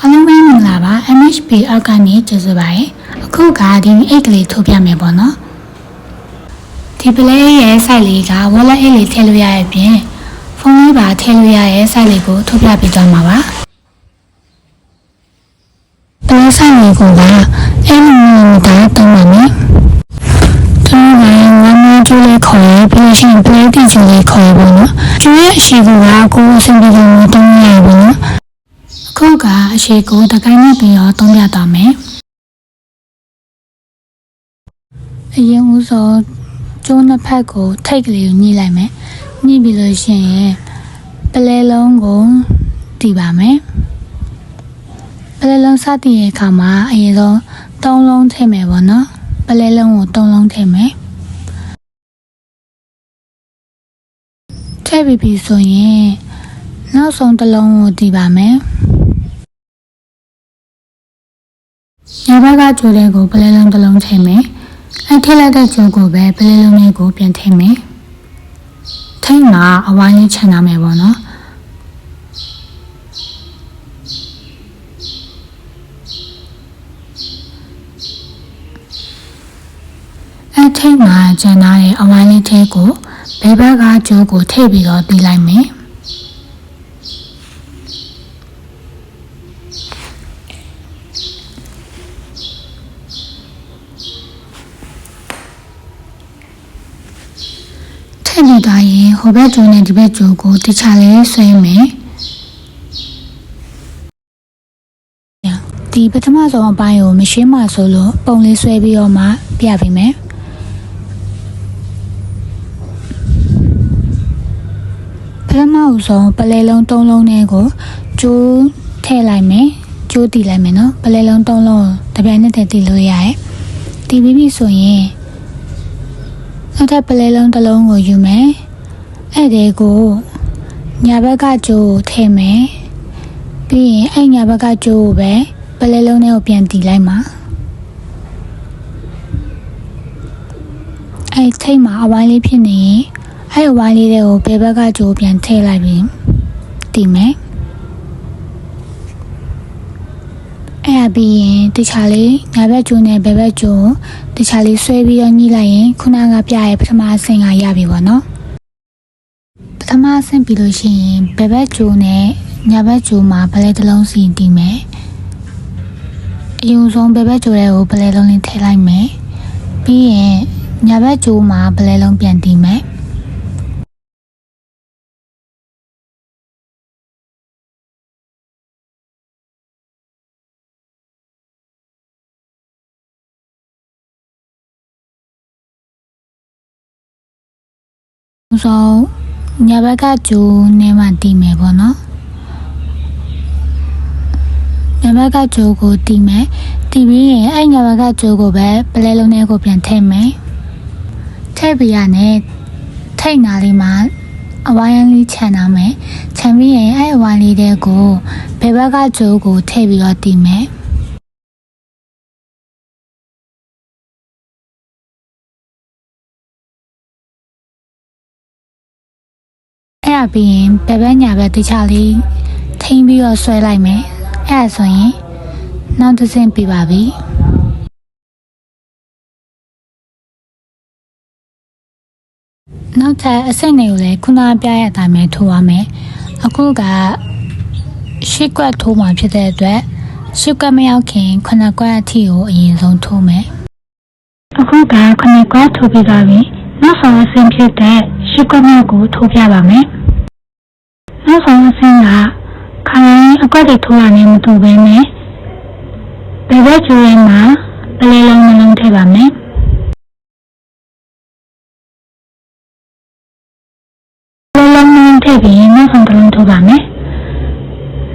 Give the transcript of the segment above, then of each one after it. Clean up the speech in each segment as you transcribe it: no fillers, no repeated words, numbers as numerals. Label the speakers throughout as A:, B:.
A: အားလုံးပဲမင်္ဂလာပါ MHP အောက်ကနေကြိုဆိုပါရစေအခုကဒီအိတ်ကလေးထိုးပြမယ်ပေါ့နော်ဒီပလဲရဲ့ site လေးက wallet အိတ်လေးထည့်လို့ရရဲ့ပြင်ဖုန်းလေးပါထည့်လို့ရရဲ့ site လေးကိုထိုးပြပေးသွားမှာပါပလဲ site လေးကအဲ့လိုမျိုးတာတောင်းပါမယ်ဒီမှာငါမကျိုးလေးခေါ်ရပြီးလို့ရှိရင် play တင်ချင်လေးခေါ်ရပါတော့ကျိုးရဲ့အရှိကကိုယ်စင်ပြီးတော့တောင်းရပါတော့အခုကအရှိကိုတကိုင်းနဲ့ပြီးတော့သုံးပြသွားမယ်အရင်ဦးဆုံးကျိုးနှစ်ဖက်ကိုထိတ်ကလေးကိုညှိလိုက်မယ်ညှိပြီးလို့ရှိရင်ပလဲလုံးကိုတီးပါမယ်ပလဲလုံးစတင်ရဲ့အခါမှာအရင်ဆုံး၃လုံးထည့်မယ်ပေါ့နော်ပလဲလုံးကို၃လုံးထည့်မယ်ထည့်ပြီးပြီဆိုရင်နောက်ဆုံးတစ်လုံးကိုတီးပါမယ်ညာဘက်ကကျိုးလေးကိုပလဲလုံးတစ်လုံးထည့်မယ်အဲ့ထည့်လိုက်တဲ့ကျိုးကိုပဲပလဲလုံးလေးကိုပြန်ထည့်မယ်ထိတ်မှာအဝိုင်းလေးချန်ထားမယ်ပေါ့နော်အဲ့ထိတ်မှာကျန်ထားတဲ့အဝိုင်းလေးထဲကိုဘယ်ဘက်ကကျိုးကိုထည့်ပြီးတော့တီးလိုက်မယ်ထည့်ပြီးသားရင်ဟိုဘက်ကျိုးနဲ့ဒီဘက်ကျိုးကိုတခြားလေးဆွဲမယ်ဒီပထမဆုံးအပိုင်းကိုမရှင်းမှဆိုလို့ပုံလေးဆွဲပြီးတော့မှပြပေးမယ်ပထမဆုံးပလဲလုံး၃လုံးနဲ့ကိုကျိုးထည့်လိုက်မယ်ကျိုးတီးလိုက်မယ်နော်ပလဲလုံး၃လုံးတပြိုင်နက်တည်းတီးလို့ရတယ်တီးပြီးပြီဆိုရင်နောက်ထပ်ပလဲလုံးတစ်လုံးကိုယူမယ်အဲ့ဒီကိုညာဘက်ကကျိုးထည့်မယ်ပြီးရင်အဲ့ညာဘက်ကကျိုးကိုပဲပလဲလုံးနဲ့ကိုပြန်တီးလိုက်မှာအဲ့ထိတ်မှာအဝိုင်းလေးဖြစ်နေရင်အဲ့အဝိုင်းလေးတွေကိုဘယ်ဘက်ကကျိုးပြန်ထည့်လိုက်ပြီးတီးမယ်အဲ့အပြီးရင်တခြားလေးညာဘက်ကျိုးနဲ့ဘယ်ဘက်ကျိုးတခြားလေးဆွဲပြီးတော့ညှိလိုက်ရင်ခုနကပြရဲ့ပထမအဆင့်ကရပြီပေါ့နော်ပထမအဆင့်ပြီးလို့ရှိရင်ဘယ်ဘက်ကျိုးနဲ့ညာဘက်ကျိုးမှာပလဲတစ်လုံးစီတီးမယ်အရင်ဆုံးဘယ်ဘက်ကျိုးတွေကိုပလဲလုံးလေးထည့်လိုက်မယ်ပြီးရင်ညာဘက်ကျိုးမှာပလဲလုံးပြန်တီးမယ်ဆိုညာဘက်ကကျိုးနဲ့မှတီးမယ်ပေါ့နော်ညာဘက်ကကျိုးကိုတီးမယ်တီးပြီးရင်အဲ့ညာဘက်ကကျိုးကိုပဲပလဲလုံးနဲ့ကိုပြန်ထည့်မယ်ထည့်ပြီးရနဲ့ထိတ်နာလေးမှာအဝိုင်းလေးခြံထားမယ်ခြံပြီးရင်အဲ့အဝိုင်းလေးတွေကိုဘယ်ဘက်ကကျိုးကိုထည့်ပြီးတော့တီးမယ်အဲ့ဒါပြီးရင်ဘယ်ဘက်ညာဘက်တခြားလေးထိန်းပြီးတော့ဆွဲလိုက်မယ်အဲ့ဒါဆိုရင်နောက်တစ်ဆင့်ပြပါပြီနောက်ထပ်အဆင့်တွေကိုလည်းခုနပြရတဲ့အတိုင်းပဲထိုးရမယ်အခုကရှစ်ကွက်ထိုးမှဖြစ်တဲ့အတွက်ရှစ်ကွက်မရောက်ခင်9ကွက်အထိကိုအရင်ဆုံးထိုးမယ်အခုက9ကွက်ထိုးပြီးသွားပြီနောက်ဆုံးအဆင့်ဖြစ်တဲ့ရှစ်ကွက်မြောက်ကိုထိုးပြပါမယ်နောက်ဆုံးအဆင့်ကခိုင်အကွက်တွေထိုးရနေမတူဘဲနဲ့ဘယ်ဘက်ကျိုးရင်မှာပလဲလုံးနှလုံးထည့်ပါမယ်ပလဲလုံးနှလုံးထည့်ပြီးနောက်ဆုံးတစ်လုံးထိုးပါမယ်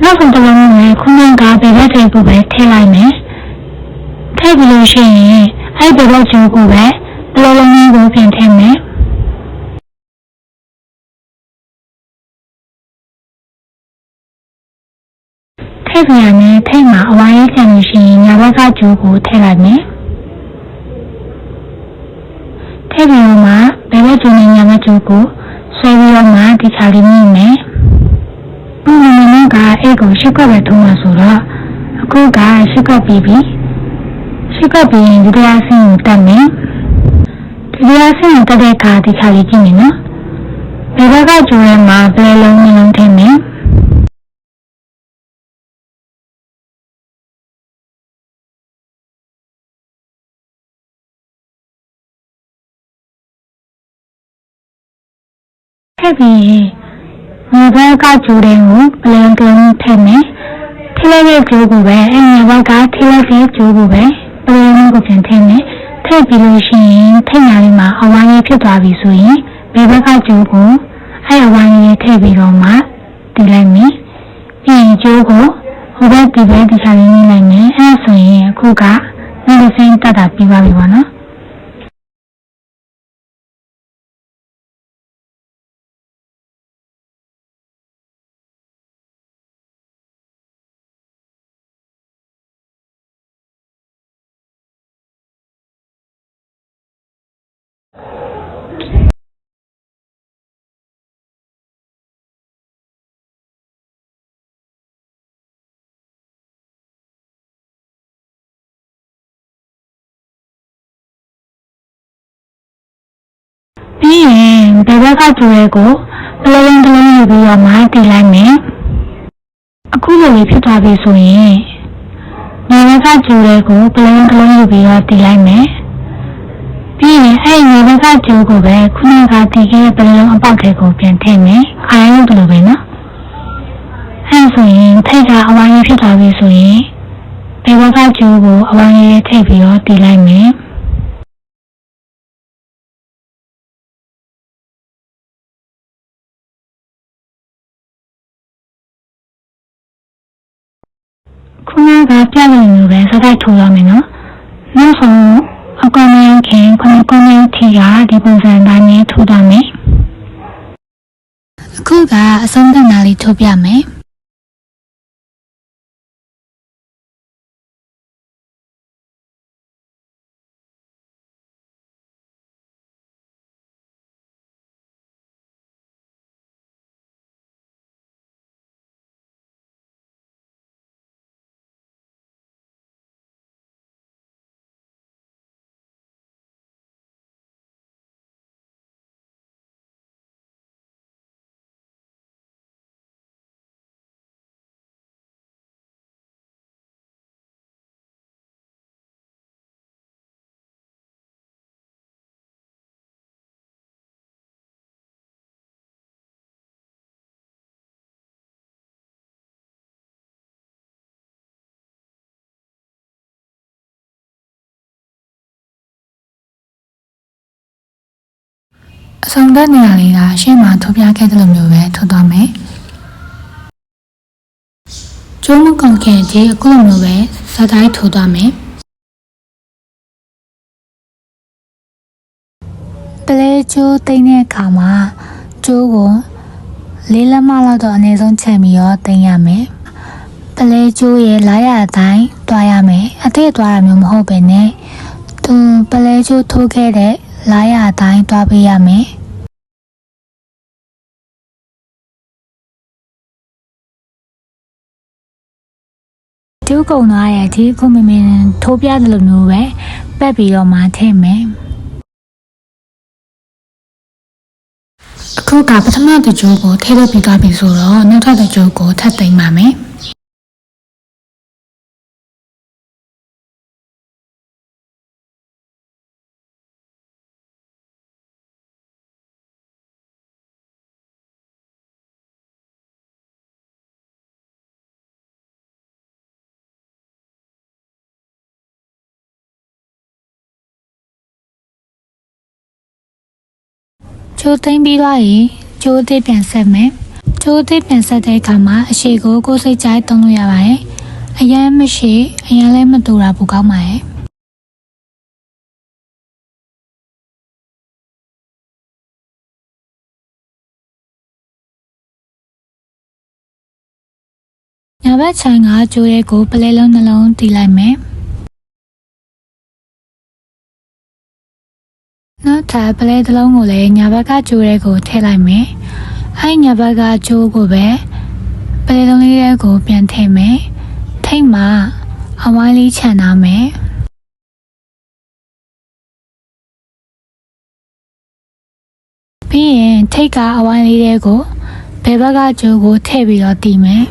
A: နောက်ဆုံးတစ်လုံးနဲ့ခုနကဘယ်ဘက်ကျိုးကိုပဲထည့်လိုက်မယ်ထည့်ပြီးလို့ရှိရင်အဲ့ဘယ်ဘက်ကျိုးကိုပဲပလဲလုံးကိုပြန်ထည့်မယ်ထည့်ပြန်နဲ့ထိတ်မှာအဝိုင်းလေးချန်လို့ရှိရင်ညာဘက်ကကျိုးကိုထည့်လိုက်မယ်ထည့်ပြီးတော့မှဘယ်ဘက်ကျိုးနဲ့ညာဘက်ကျိုးကိုဆွဲပြီးတော့မှဒီချာလေးမြင့်မယ်ဘုံနည်းကအဲ့ကိုရှစ်ခွက်ပဲထုံးမှာဆိုတော့ အခုကရှစ်ခွက်ပြီးပြီရှစ်ခွက်ပြီးရင်ဒုတိယဆင့်ကိုတက်မယ်ဒုတိယဆင့်ကိုတက်တဲ့အခါဒီခါလေးကြည့်မယ်နော်ဒီဘက်ကကျိုးထဲမှာပလဲလုံးနှလုံးထည့်မယ်ထည့်ပြီးဒီဘက်ကကျိုးထဲကိုပလဲလုံးထည့်မယ်ထည့်လိုက်တဲ့ကျိုးကိုပဲအဲ့ဒီဘက်ကထည့်လိုက်တဲ့ကျိုးကိုပဲပလဲလုံးကိုပြန်ထည့်မယ်ထည့်ပြီးလို့ရှိရင်ထိတ်ညာလေးမှာအဝိုင်းလေးဖြစ်သွားပြီဆိုရင်ဒီဘက်ကကျိုးကိုအဲ့အဝိုင်းလေးထည့်ပြီးတော့မှတီးလိုက်မယ်ပြီးရင်ကျိုးကိုဟိုဘက်ဒီဘက်ဒီချာလေးနေလိုက်မယ်အဲ့ဆိုရင်အခုကဒီလိုစင်းတက်တာပြီးပါပြီပေါ့နော်ပြီးရင်ဒီဘက်ကကျိုးတွေကိုပလဲလုံးတစ်လုံးယူပြီးတော့မှတီးလိုက်မယ်အခုလိုလေးဖြစ်သွားပြီဆိုရင်ဒီဘက်ကကျိုးတွေကိုပလဲလုံးတစ်လုံးယူပြီးတော့တီးလိုက်မယ်ပြီးရင်အဲ့ဒီဘက်ကကျိုးကိုပဲခုနကတီးခဲ့တဲ့ပလဲလုံးအပေါက်ထဲကိုပြန်ထည့်မယ်ခါရမ်းလို့ပဲနော်အဲ့ဆိုရင်ထိတ်ကအဝိုင်းကြီးဖြစ်သွားပြီဆိုရင်ဒီဘက်ကကျိုးကိုအဝိုင်းကြီးထည့်ပြီးတော့တီးလိုက်မယ်ခုနကပြလို့မျိုးပဲစတိုက်ထိုးရမယ်နော်နောက်ဆုံးအကောင်ရင်းခင်ခုနကကောင်ရင်းထီကဒီပုံစံတိုင်းနဲ့ထိုးသွားမယ်အခုကအဆုံးသတ်နာလေးထိုးပြမယ်အဆုံးသတ်နေရာလေးကရှေ့မှာထိုးပြခဲ့တဲ့လိုမျိုးပဲထိုးသွားမယ်ကျိုးမကုန်ခင်ဒီအခုလိုမျိုးပဲစတိုက်ထိုးသွားမယ်ပလဲကျိုးတိမ့်တဲ့အခါမှာကျိုးကိုလေးလက်မလောက်တော့အနည်းဆုံးချက်ပြီးတော့တိမ့်ရမယ်ပလဲကျိုးရဲ့လာရအတိုင်းတွားရမယ်အထက်တွားတာမျိုးမဟုတ်ပဲနဲ့သူပလဲကျိုးထိုးခဲ့တဲ့လာရအတိုင်းတွားပေးရမယ်ကျိုးကုံသွားရဲ့ဒီခုမင်းထိုးပြတယ်လို့မျိုးပဲပက်ပြီးတော့မှထည့်မယ်အခုကပထမတစ်ကြိုးကိုထည့်လို့ပြီးသွားပြီဆိုတော့နောက်ထပ်တစ်ကြိုးကိုထပ်သိမ်းပါမယ်ကျိုးသိမ်းပြီးသွားရင်ကျိုးအသစ်ပြန်ဆက်မယ်ကျိုးအသစ်ပြန်ဆက်တဲ့အခါမှာအရှိကိုကိုယ်စိတ်ကြိုက်သုံးလို့ရပါတယ်အရန်မရှိအရန်လည်းမတူတာပိုကောင်းပါတယ်ညာဘက်ခြမ်းကကျိုးရဲ့ကိုပလဲလုံးနှလုံးတီးလိုက်မယ်နောက်ထပ်ပလဲတစ်လုံးကိုလည်းညာဘက်ကကျိုးရဲကိုထည့်လိုက်မယ်။အဲဒီညာဘက်ကကျိုးကိုပဲပလဲလုံးလေးရဲကိုပြန်ထည့်မယ်။ထိတ်မှာ အဝိုင်းလေးခြံထားမယ်ပြီးရင်ထိတ်ကအဝိုင်းလေးတွေကိုဘယ်ဘက်ကကြိုးကိုထည့်ပြီးတော့တီးမယ်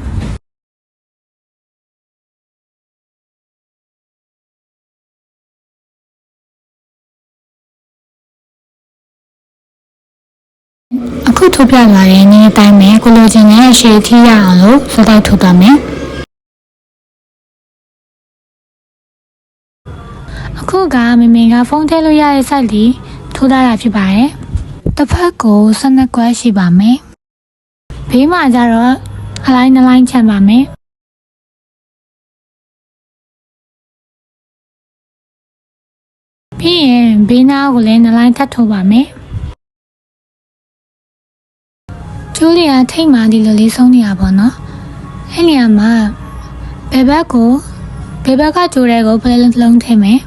A: အခုထုတ်ပြလာတဲ့နည်းအတိုင်းပဲကိုလိုချင်တဲ့ရှေ့ထိရအောင်လို့စတိုက်ထုတ်ပါမယ်အခုကမမေကဖုန်းထည့်လို့ရတဲ့ site လေးထိုးထားတာဖြစ်ပါတယ်တစ်ဖက်ကို12ခွက်ရှိပါမယ်ဘေးမှာကျတော့အလိုင်း2လိုင်းချန်ပါမယ်ပြီးရင်ဘေးနားကိုလည်း2လိုင်းထပ်ထိုးပါမယ်ကျိုးလေးကထိတ်မှဒီလိုလေးဆုံးနေတာပေါ့နော်အဲ့နေရာမှာဘယ်ဘက်ကကြိုးတဲ့ကိုဖလဲလုံးထည့်မယ်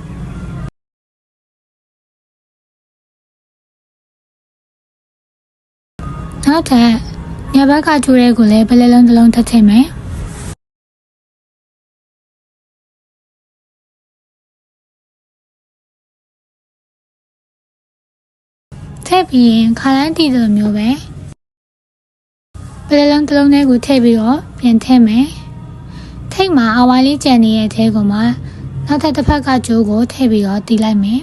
A: နောက်ထပ်ညဘက်ကကြိုးတဲ့ကိုလည်းဖလဲလုံးထပ်ထည့်မယ်ထည့်ပြီးရင်ခါတိုင်းတည်လိုမျိုးပဲပလဲလုံးတစ်လုံးထဲကိုထည့်ပြီးတော့ပြန်ထည့်မယ်ထိတ်မှာအဝိုင်းလေးကျန်နေတဲ့အထဲကိုမှနောက်ထပ်တစ်ဖက်ကကြိုးကိုထည့်ပြီးတော့တီးလိုက်မယ်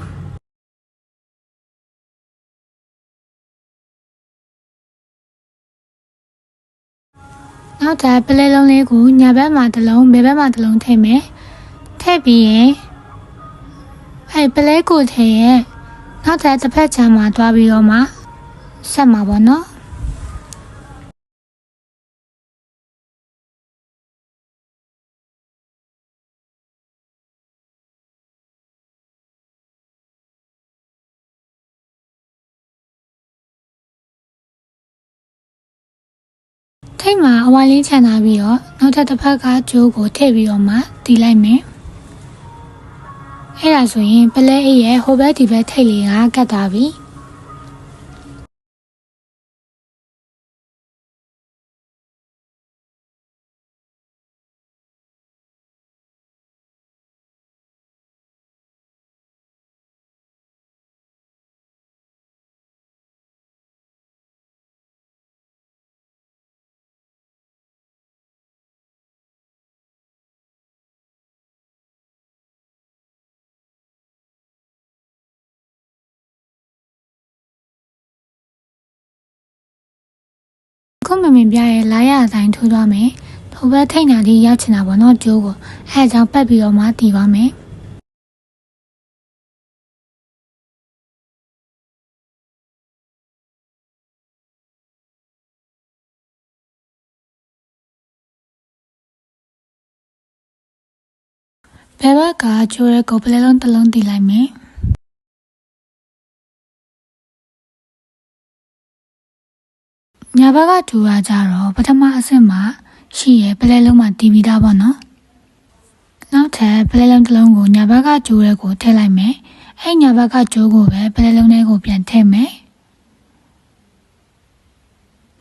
A: နောက်ထပ်ပလဲလုံးလေးကိုညာဘက်မှာတစ်လုံးဘယ်ဘက်မှာတစ်လုံးထည့်မယ်ထည့်ပြီးရင်ပလဲကိုထည့်ရဲ့နောက်ထပ်တစ်ဖက်ခြမ်းမှာတွားပြီးတော့မှဆက်မှာပေါ့နော်ထိတ်မှာအဝိုင်းလေးခြံထားပြီးတော့နောက်ထပ်တစ်ဖက်ကကြိုးကိုထည့်ပြီးတော့မှတီးလိုက်မယ်အဲ့ဒါဆိုရင်ပလဲအိတ်ရဲ့ဟိုဘက်ဒီဘက်ထိတ်လေးကကတ်သွားပြီခုမမင်ပြရဲ့လာရအတိုင်းထိုးသွားမယ်။ထိုဘက်ထိတ်နာလေးရောက်ချင်တာပေါ့နော်ကျိုးကိုအဲအကြောင်းပတ်ပြီးတော့မှတီးပါမယ်။ဘယ်ဘက်ကကျိုးရဲကိုပလဲလုံးတစ်လုံးတီးလိုက်မယ်။ညာဘက်ကကျိုးရကြတော့ပထမအဆင့်မှာရှိရဲပလဲလုံးမှာတီးပြီးသားပေါ့နော်။နောက်ထပ်ပလဲလုံးတစ်လုံးကိုညာဘက်ကကျိုးရဲကိုထည့်လိုက်မယ်။အဲညာဘက်ကကျိုးကိုပဲပလဲလုံးထဲကိုပြန်ထည့်မယ်။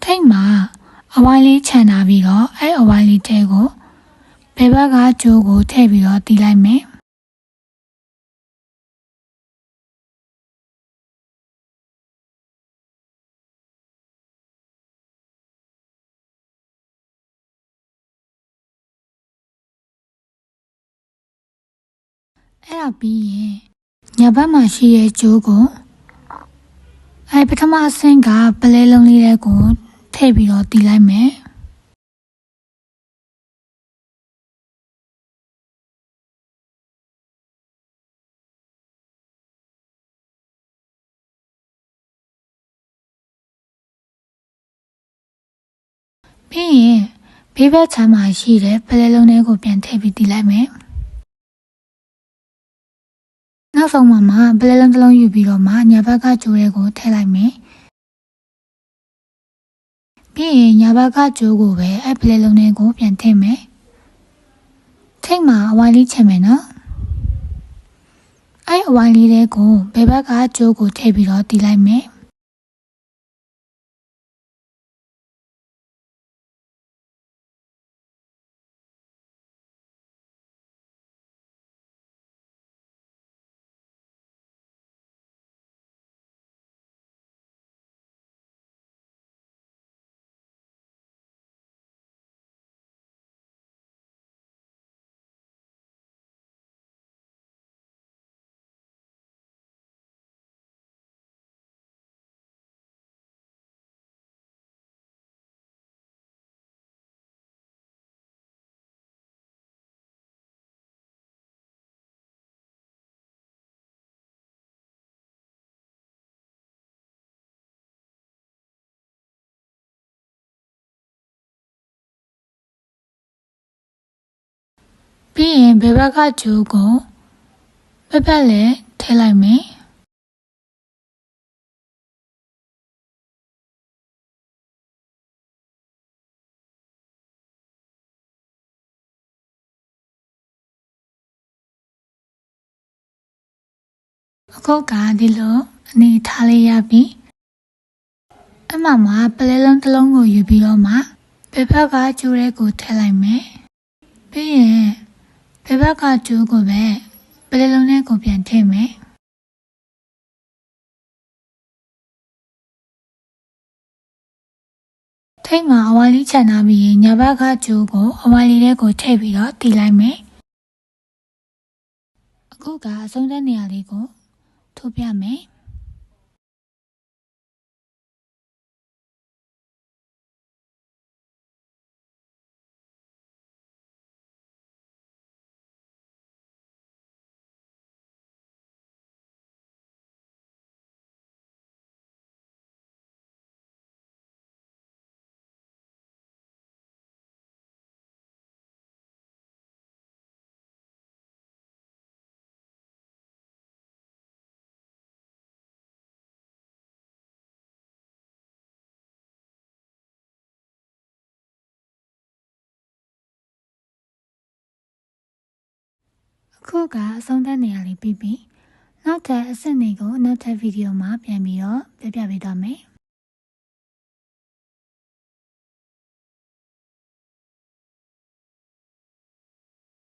A: ထိတ်မှာအဝိုင်းလေးခြံထားပြီးတော့အဲအဝိုင်းလေးထဲကိုဘယ်ဘက်ကကျိုးကိုထည့်ပြီးတော့တီးလိုက်မယ်အဲ့ဒါပြီးရင်ညာဘက်မှာရှိတဲ့ကျိုးကိုပထမအဆင့်ကပလဲလုံးလေးတဲ့ကိုထည့်ပြီးတော့တီးလိုက်မယ်ပြီးရင်ဘေးဘက်ခြမ်းမှာရှိတဲ့ပလဲလုံးလေးကိုပြန်ထည့်ပြီးတီးလိုက်မယ်နောက်ဆုံးမှာပလဲလုံးတစ်လုံးယူပြီးတော့မှညာဘက်ကကျိုးတဲ့ကိုထည့်လိုက်မယ်ပြီးရင်ညာဘက်ကကျိုးကိုပဲပလဲလုံးလေးကိုပြန်ထည့်မယ်ထိတ်မှာအဝိုင်းလေးချင်မယ်နော်အဝိုင်းလေးတဲ့ကိုဘယ်ဘက်ကကျိုးကိုထည့်ပြီးတော့တီးလိုက်မယ် ပြီးရင်ဘယ်ဘက်ကကျိုးကိုပက်ပတ်လည်းထည့်လိုက်မယ်အခုကဒီလိုအနေထားလေးရပြီးအမှမှာပလဲလုံးတစ်လုံးကိုယူပြီးတော့မှဘယ်ဘက်ကကျိုးတဲ့ကိုထည့်လိုက်မယ်ပြီးရင်ဘယ်ဘက်ကကျိုးကိုပဲပလဲလုံးနဲ့ကိုပြန်ထည့်မယ်ထိတ်မှာအဝါလီချန်ထားပြီးရင်ညာဘက်ကကျိုးကိုအဝါလီထဲကိုထည့်ပြီးတော့တီးလိုက်မယ်အခုကအဆုံးတဲ့နေရာလေးကိုထိုးပြမယ်အခုကအဆုံးသတ်နေရာလေးပြီးနောက်ထပ်အဆင့်တွေကိုနောက်ထပ်ဗီဒီယိုမှာပြန်ပြီးတော့ပြပြပေးသွားမယ်